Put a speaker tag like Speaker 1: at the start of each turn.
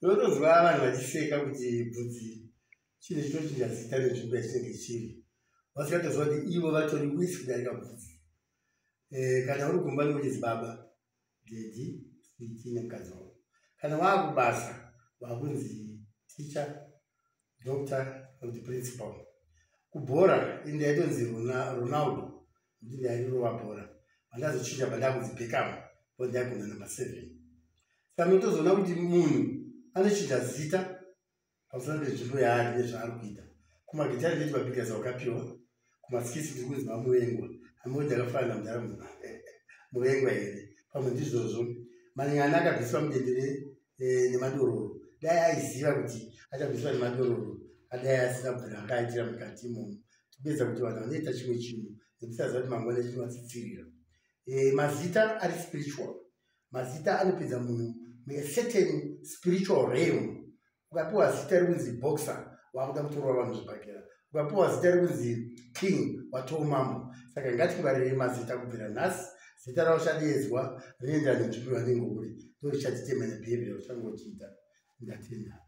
Speaker 1: Ndotozwa vanhu vachiseka kuti bvudzi chinhu chinochinja zita nenzvimbo yachinenge chiri. Vasikatozwa kuti ivo vatori wisi kudarika bvudzi. Kana uri kumba nekuchidzi baba, dedi, switi nemukadzi wavo. Kana waakubasa wakunzi ticha, doctor kuti principal. Kubhora inda yatonzi Ronaldo, ndinda yairova bhora. Vandazochinja pandakunzi Beckham, ndagona namba 7. Saka unotozoona kuti munhu anochinja zita pamusoro penzvimbo yaari nezvaari kuita. Kumagitari ndeti mabhigasi wakapiwa, kumasikisi ndiri kunzi mamuvengwa. Hamudi akafanana munharaunda muvengwa here. Pamwe ndizvozvo manyan'ana akabviswa mudendere nemadororo. Dai aiziva kuti achabviswa nemadororo, adai asina kubvira akaitira mukati imomo. Topedza kuti vanhu vanoita chimwe chinhu nekusaziva kuti mangwana chinovatsitsirira. Mazita ari spiritual. Mazita anopedza munhu certain spiritual realm. Ukapiwa zita rikunzi boxer, wakuda kutorwa vanhu zvibhakera. Ukapiwa zita rikunzi king, watova mambo. Saka ngatingwarire mazita kubvira nhasi. Zita ravo chadeedzwa rinoenda nenzvimbo yanenge uri. Ndorichatitema nebhiravira uchangochiita. Ndatenda.